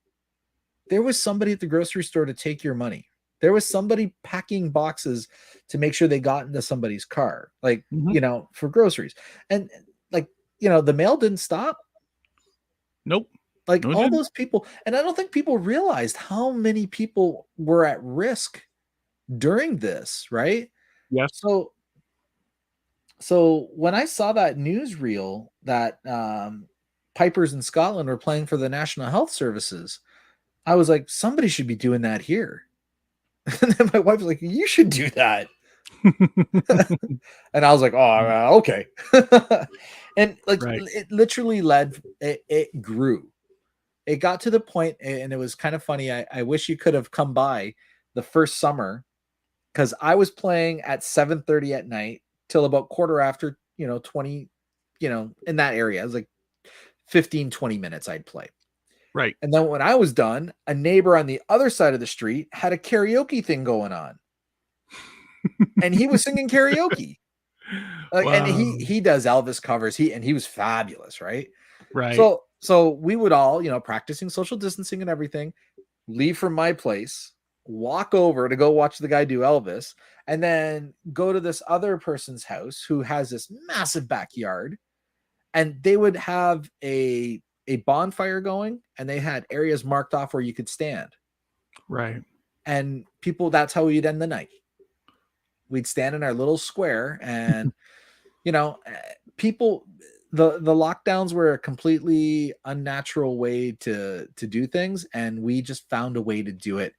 there was somebody at the grocery store to take your money. There was somebody packing boxes to make sure they got into somebody's car, like, Mhm. for groceries. And like, the mail didn't stop. Nope. Like No, it all didn't. those people. And I don't think people realized how many people were at risk during this, right? Yes. So, when I saw that newsreel that pipers in Scotland were playing for the National Health Services, I was like, somebody should be doing that here. And then my wife was like, you should do that. And I was like, oh, okay. And like Right. it literally it grew. It got to the point, and it was kind of funny. I wish you could have come by the first summer because I was playing at 7:30 at night till about quarter after, 20, in that area. It was like 15, 20 minutes I'd play. Right. And then when I was done, a neighbor on the other side of the street had a karaoke thing going on. And he was singing karaoke. Like, and Wow. he does Elvis covers. He was fabulous, right? Right. So we would all, practicing social distancing and everything, leave from my place, walk over to go watch the guy do Elvis, and then go to this other person's house who has this massive backyard, and they would have a bonfire going, and they had areas marked off where you could stand. Right. And people, that's how we'd end the night. We'd stand in our little square, and people, the lockdowns were a completely unnatural way to do things, and we just found a way to do it.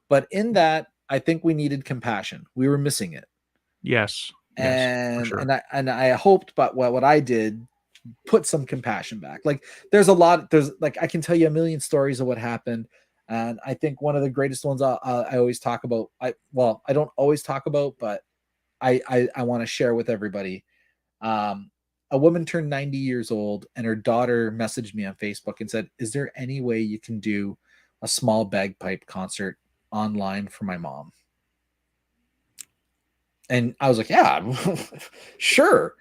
But in that, I think we needed compassion. We were missing it. Yes. Yes. For And sure. I hoped, but what I did put some compassion back. Like there's like I can tell you a million stories of what happened. And I think one of the greatest ones I always talk about, I don't always talk about, but I want to share with everybody. A woman turned 90 years old, and her daughter messaged me on Facebook and said, "Is there any way you can do a small bagpipe concert online for my mom?" And I was like, "Yeah, sure."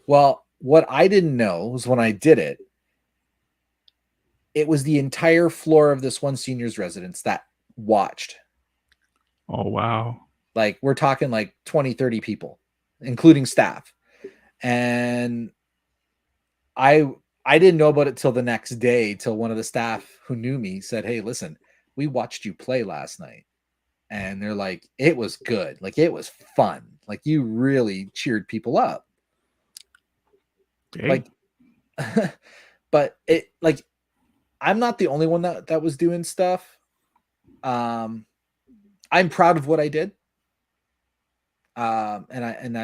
Well, what I didn't know was when I did it, it was the entire floor of this one senior's residence that watched. Oh, wow. Like we're talking like 20, 30 people, including staff. And I didn't know about it till the next day, till one of the staff who knew me said, "Hey, listen, we watched you play last night." And they're like, "It was good. Like it was fun. Like you really cheered people up." Okay. Like but it like I'm not the only one that was doing stuff. Um I'm proud of what I did. And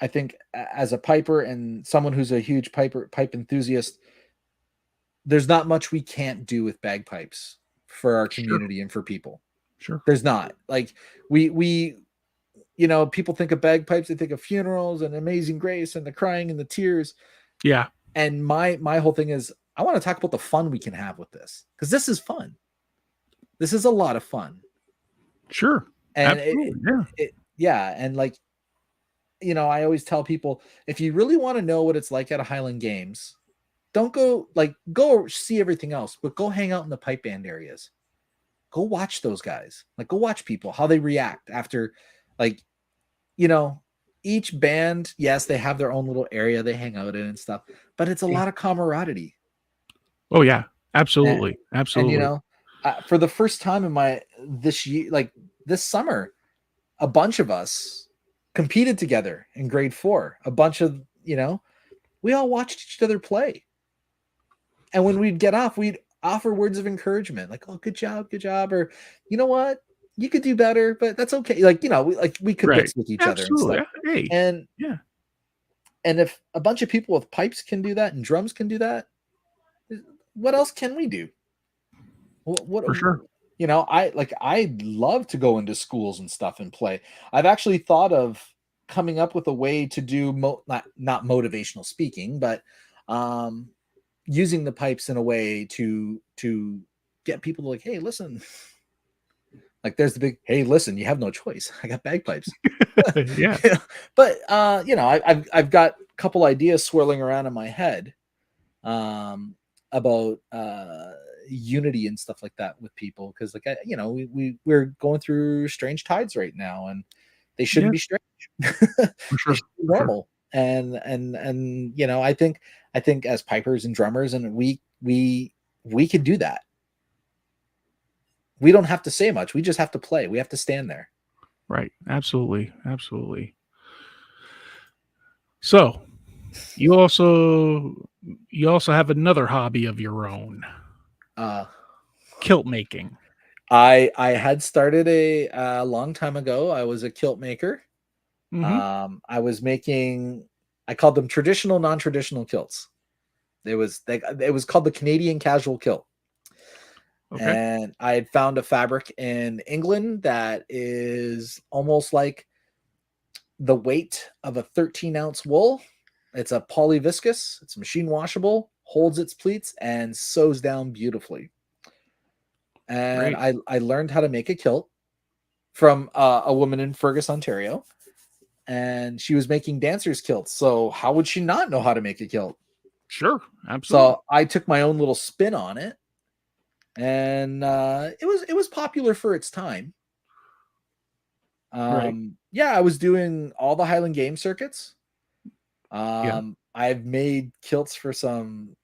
I think as a piper and someone who's a huge pipe enthusiast, there's not much we can't do with bagpipes for our Sure. community and for people. Sure. There's not. Like we you know, people think of bagpipes, they think of funerals and Amazing Grace and the crying and the tears. Yeah. And my whole thing is I want to talk about the fun we can have with this, because this is fun. This is a lot of fun. Sure. And Absolutely. yeah, and like, you know, I always tell people, if you really want to know what it's like at a Highland Games, don't go see everything else, but go hang out in the pipe band areas. Go watch those guys. Like, go watch people, how they react after, like, you know, each band, yes, they have their own little area they hang out in and stuff, but it's a lot of camaraderie. Oh yeah, absolutely. And you know, for the first time in this year, like this summer, a bunch of us competed together in grade 4. A bunch of, you know, we all watched each other play. And when we'd get off, we'd offer words of encouragement, like, "Oh, good job," or, "You know what? You could do better, but that's okay." Like, you know, we could Right. bits with each Absolutely. other and stuff. Hey. And Yeah. and if a bunch of people with pipes can do that and drums can do that, what else can we do? What For sure. you know, I love to go into schools and stuff and play. I've actually thought of coming up with a way to do not motivational speaking, but using the pipes in a way to get people to, like, hey, listen. Like, there's the big, hey, listen, you have no choice. I got bagpipes. Yeah. But you know, I've got a couple ideas swirling around in my head about unity and stuff like that with people, because, like, you know, we're going through strange tides right now, and they shouldn't be strange. For They sure. should be normal. And you know, I think as pipers and drummers, and we could do that. We don't have to say much. We just have to play. We have to stand there. Right. Absolutely. Absolutely. So you also have another hobby of your own. Kilt making. I had started a long time ago. I was a kilt maker. Mm-hmm. I was making, I called them traditional, non-traditional kilts. It was called the Canadian casual kilt. Okay. And I had found a fabric in England that is almost like the weight of a 13-ounce wool. It's a polyviscous, it's machine washable, holds its pleats, and sews down beautifully. And Great. I learned how to make a kilt from a woman in Fergus, Ontario, and she was making dancers' kilts. So how would she not know how to make a kilt? Sure. Absolutely. So I took my own little spin on it, and it was popular for its time. Right. Yeah, I was doing all the Highland Game circuits. Yeah. I've made kilts for some.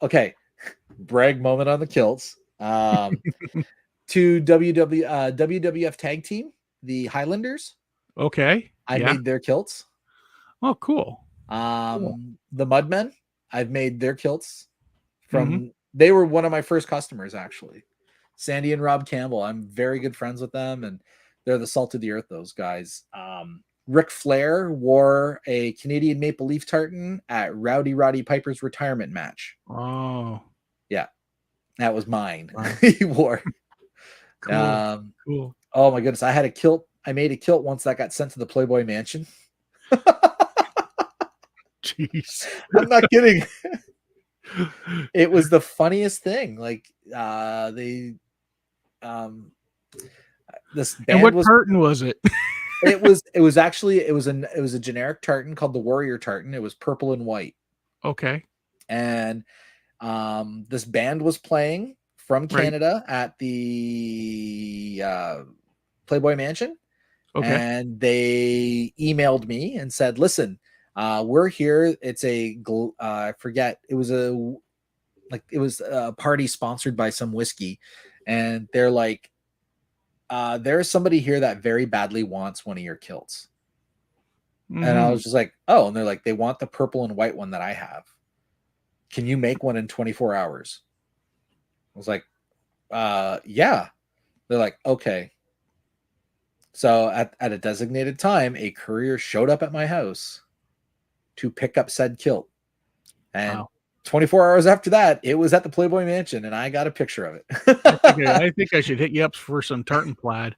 Okay, brag moment on the kilts. To WWF tag team, the Highlanders. Okay. I Yeah. made their kilts. Oh, cool. Cool. The Mudmen, I've made their kilts Mm-hmm. they were one of my first customers, actually. Sandy and Rob Campbell. I'm very good friends with them, and they're the salt of the earth, those guys. Ric Flair wore a Canadian maple leaf tartan at Rowdy Roddy Piper's retirement match. Oh. Yeah, that was mine. Wow. He wore. Cool. Cool. Oh my goodness, I had a kilt. I made a kilt once that got sent to the Playboy Mansion. Jeez. I'm not kidding. It was the funniest thing. Like, they this band And what was tartan was it? it was actually it was a generic tartan called the Warrior tartan. It was purple and white. Okay. And this band was playing from Right. Canada at the Playboy Mansion. Okay. And they emailed me and said, "Listen, we're here. It's I forget. It was a party sponsored by some whiskey, and they're like, there's somebody here that very badly wants one of your kilts." And I Mm-hmm. was just like, "Oh," and they're like, "They want the purple and white one that I have. Can you make one in 24 hours?" I was like, yeah." They're like, "Okay." So at a designated time, a courier showed up at my house to pick up said kilt and Wow. 24 hours after that, it was at the Playboy Mansion, and I got a picture of it. I think I should hit you up for some tartan plaid.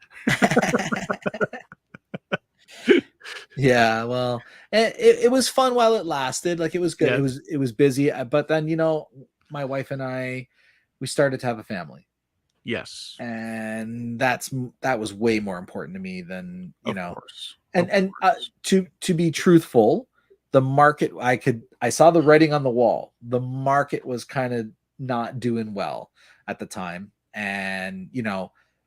Yeah, well, it was fun while it lasted. Like, it was good. Yes. It was busy, but then, my wife and we started to have a family, Yes. and that was way more important to me than, Of course. and to be truthful, the market, I saw the writing on the wall. The market was kind of not doing well at the time, and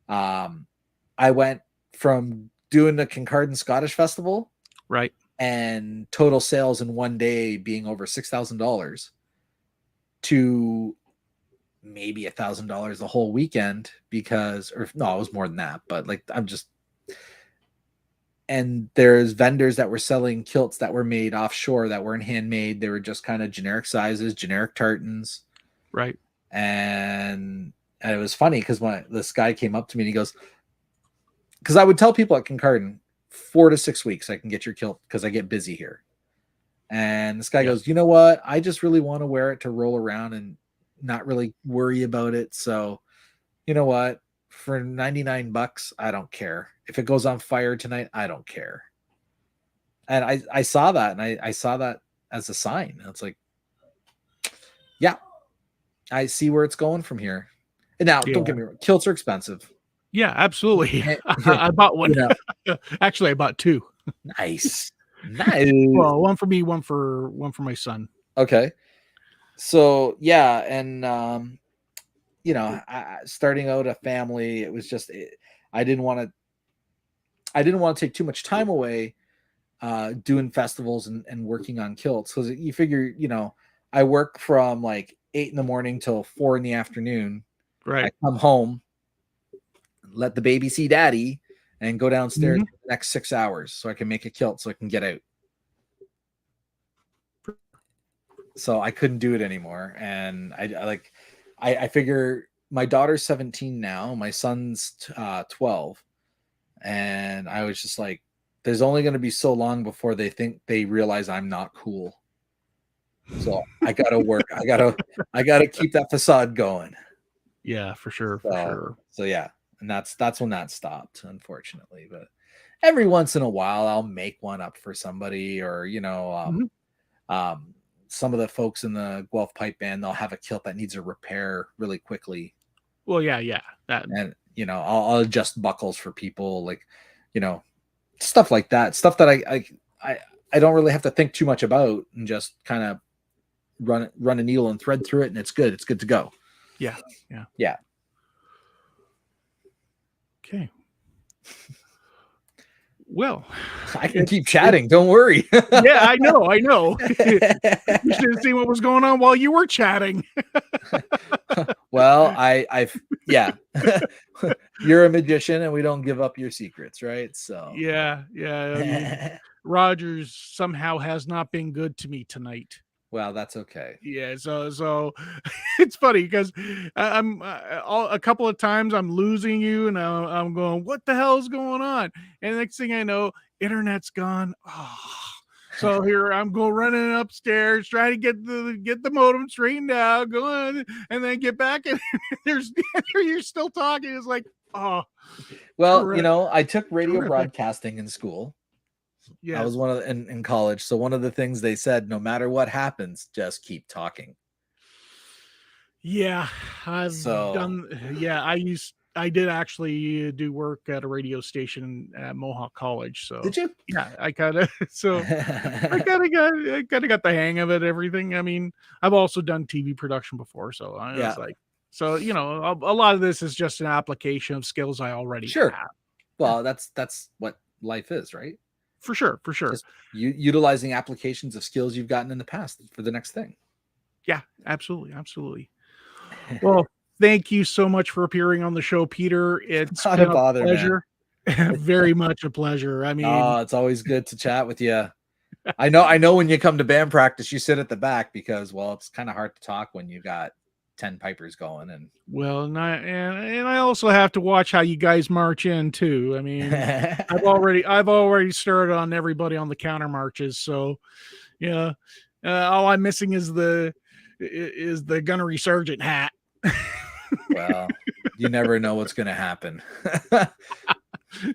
I went from doing the Kincardine Scottish Festival, Right. and total sales in one day being over $6,000 to maybe $1,000 the whole weekend, or no, it was more than that, but like, and there's vendors that were selling kilts that were made offshore that weren't handmade. They were just kind of generic sizes, generic tartans. Right. And it was funny because this guy came up to me and he goes, because I would tell people at Kincardine, 4 to 6 weeks I can get your kilt because I get busy here. And this guy goes, you know what? I just really want to wear it to roll around and not really worry about it. So, you know what? For $99, I don't care. If it goes on fire tonight, I don't care. And I saw that, and I saw that as a sign. It's like, yeah, I see where it's going from here. And now, don't get me wrong, kilts are expensive. Yeah, absolutely. I bought one. Actually, I bought two. Nice. Well, one for me, one for my son. Okay. So yeah, and starting out a family, it was just I didn't want to take too much time away doing festivals and working on kilts, because you figure, I work from like 8 a.m. till 4 p.m. Right. I come home, let the baby see daddy, and go downstairs for the next 6 hours so I can make a kilt so I can get out. So I couldn't do it anymore. And I figure my daughter's 17 now, my son's 12. And I was just like, there's only going to be so long before they realize I'm not cool. So I got to work. I got to keep that facade going. Yeah, for sure. For sure. So yeah. And that's when that stopped, unfortunately. But every once in a while I'll make one up for somebody, or, some of the folks in the Guelph Pipe Band, they'll have a kilt that needs a repair really quickly. Well, yeah. And, I'll adjust buckles for people, like, stuff like that. Stuff that I don't really have to think too much about, and just kind of run a needle and thread through it, and it's good. It's good to go. Yeah. Okay. Well, I can keep chatting. Don't worry. Yeah, I know. You should have seen what was going on while you were chatting. Well, yeah. You're a magician, and we don't give up your secrets, right? So yeah. I mean, Rogers somehow has not been good to me tonight. Well, that's okay. Yeah, so it's funny because I'm a couple of times I'm losing you, and I'm going, what the hell's going on? And the next thing I know, internet's gone. Oh. So here I'm going running upstairs, trying to get the modem straightened out, going, and then get back, and you're still talking. It's like, oh. Well, I took radio broadcasting in school. Yeah, I was one of in college. So one of the things they said, no matter what happens, just keep talking. Yeah, I did actually do work at a radio station at Mohawk College. So did you? Yeah, I kind of got the hang of it. Everything. I mean, I've also done TV production before, so I was like, so a lot of this is just an application of skills I already have. Well, that's what life is, right? For sure. Just utilizing applications of skills you've gotten in the past for the next thing. Yeah, absolutely. Well, thank you so much for appearing on the show, Peter. It's not been a bother, pleasure. Very much a pleasure. I mean, it's always good to chat with you. I know when you come to band practice, you sit at the back because, well, it's kind of hard to talk when you got 10 pipers going. And I also have to watch how you guys march in too. I mean, I've already started on everybody on the counter marches. So yeah, all I'm missing is the is the gunnery sergeant hat. Well, you never know what's going to happen.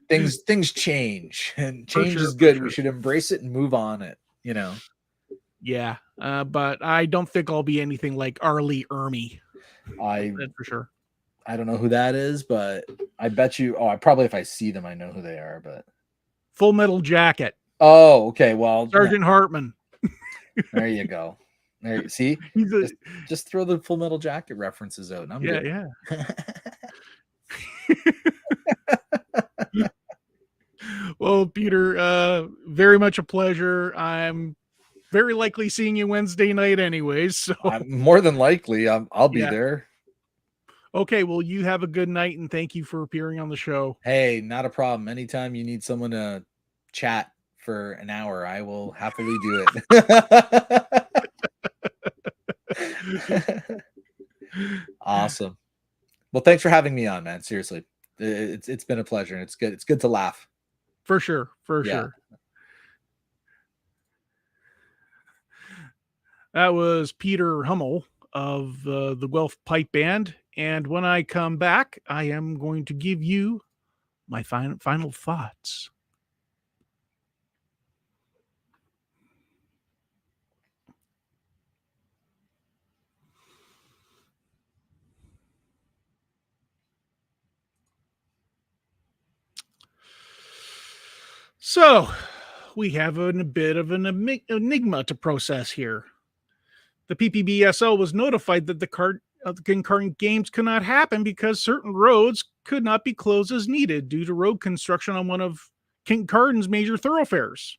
Things change, and change is good. We should embrace it and move on it, Yeah, but I don't think I'll be anything like Arlie Ermy. That's for sure. I don't know who that is, but I bet you. I probably, if I see them, I know who they are. But Full Metal Jacket. Oh, okay. Well, Sergeant Hartman. There you go. There you see. Just throw the Full Metal Jacket references out, and I'm good. Yeah. Well, Peter, very much a pleasure. I'm very likely seeing you Wednesday night anyways. So more than likely, I'll be there. Okay, well, you have a good night, and thank you for appearing on the show. Hey, not a problem. Anytime you need someone to chat for an hour, I will happily do it. Awesome. Well, thanks for having me on, man. Seriously, it's been a pleasure, and it's good. It's good to laugh. For sure. Sure. That was Peter Hummel of the Guelph Pipe Band. And when I come back, I am going to give you my final thoughts. So, we have a bit of an enigma to process here. The PPBSO was notified that the concurrent games could not happen because certain roads could not be closed as needed due to road construction on one of Kincardin's major thoroughfares.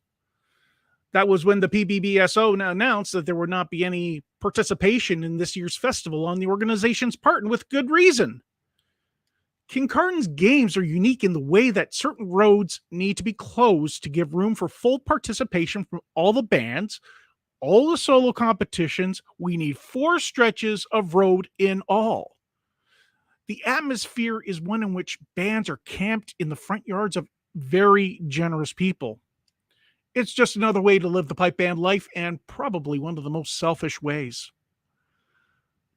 That was when the PPBSO announced that there would not be any participation in this year's festival on the organization's part, and with good reason. Kincardin's games are unique in the way that certain roads need to be closed to give room for full participation from all the bands, all the solo competitions. We need 4 stretches of road in all. The atmosphere is one in which bands are camped in the front yards of very generous people. It's just another way to live the pipe band life, and probably one of the most selfish ways.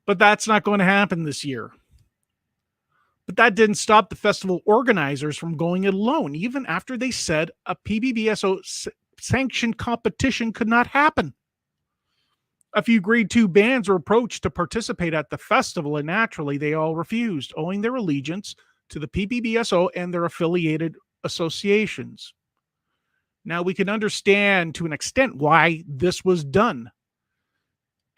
But that's not going to happen this year. But that didn't stop the festival organizers from going it alone, even after they said a PBBSO sanctioned competition could not happen. A few grade 2 bands were approached to participate at the festival, and naturally they all refused, owing their allegiance to the PBBSO and their affiliated associations. Now, we can understand to an extent why this was done.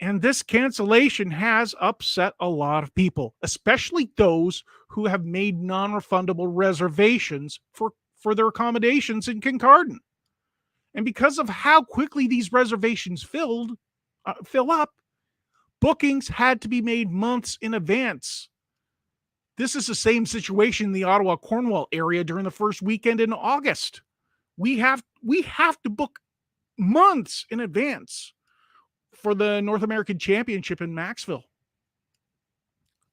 And this cancellation has upset a lot of people, especially those who have made non-refundable reservations for their accommodations in Kincardine. And because of how quickly these reservations fill up, bookings had to be made months in advance. This is the same situation in the Ottawa-Cornwall area during the first weekend in August. We have to book months in advance for the North American Championship in Maxville.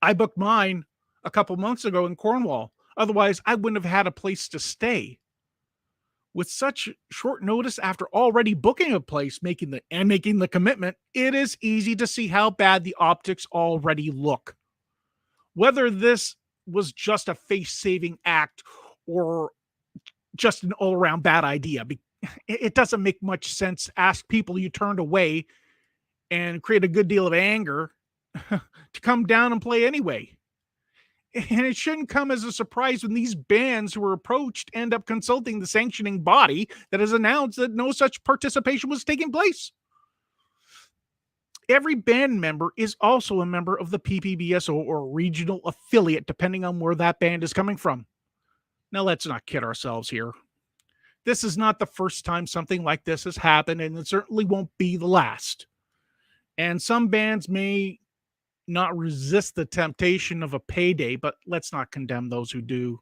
I booked mine a couple months ago in Cornwall. Otherwise, I wouldn't have had a place to stay. With such short notice after already booking a place, making the commitment, it is easy to see how bad the optics already look. Whether this was just a face-saving act or just an all-around bad idea, it doesn't make much sense. Ask people you turned away and create a good deal of anger to come down and play anyway. And it shouldn't come as a surprise when these bands who were approached end up consulting the sanctioning body that has announced that no such participation was taking place. Every band member is also a member of the PPBSO or regional affiliate, depending on where that band is coming from. Now, let's not kid ourselves here. This is not the first time something like this has happened, and it certainly won't be the last. And some bands may not resist the temptation of a payday, but let's not condemn those who do.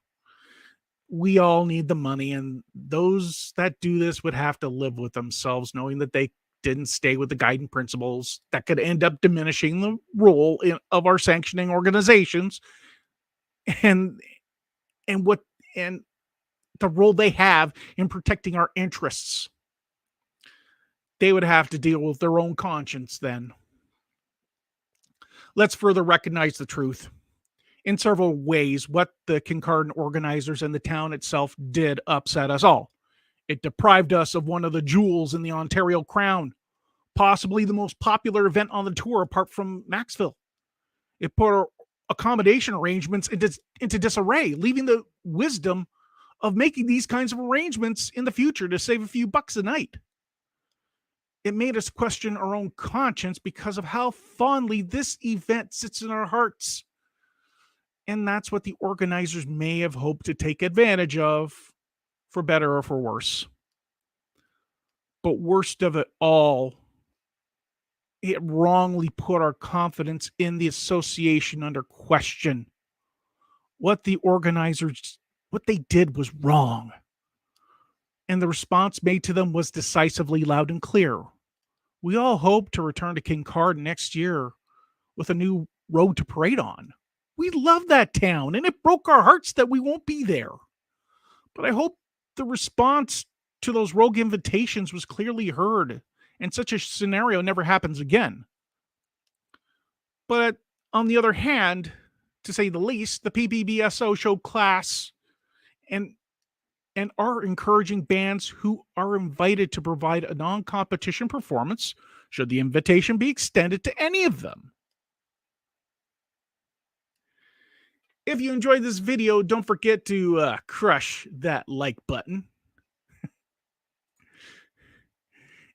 We all need the money, and those that do this would have to live with themselves, knowing that they didn't stay with the guiding principles that could end up diminishing the role of our sanctioning organizations and the role they have in protecting our interests. They would have to deal with their own conscience then. Let's further recognize the truth. In several ways, what the Kincardine organizers and the town itself did upset us all. It deprived us of one of the jewels in the Ontario crown, possibly the most popular event on the tour apart from Maxville. It put our accommodation arrangements into disarray, leaving the wisdom of making these kinds of arrangements in the future to save a few bucks a night. It made us question our own conscience because of how fondly this event sits in our hearts. And that's what the organizers may have hoped to take advantage of, for better or for worse. But worst of it all, it wrongly put our confidence in the association under question. What the organizers, what they did was wrong. And the response made to them was decisively loud and clear. We all hope to return to Kincardine next year with a new road to parade on. We love that town, and it broke our hearts that we won't be there. But I hope the response to those rogue invitations was clearly heard, and such a scenario never happens again. But on the other hand, to say the least, the PBBSO showed class and are encouraging bands who are invited to provide a non-competition performance should the invitation be extended to any of them. If you enjoyed this video, don't forget to crush that like button.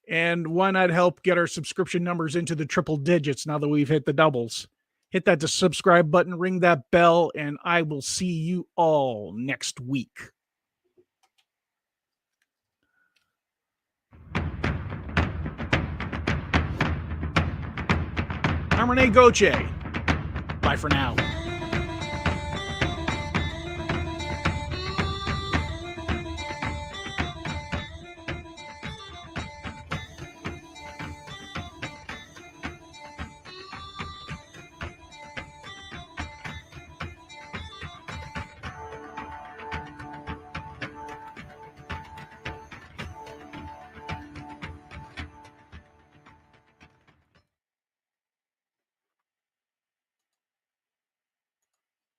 And why not help get our subscription numbers into the triple digits now that we've hit the doubles? Hit that subscribe button, ring that bell, and I will see you all next week. I'm Rene Goche. Bye for now.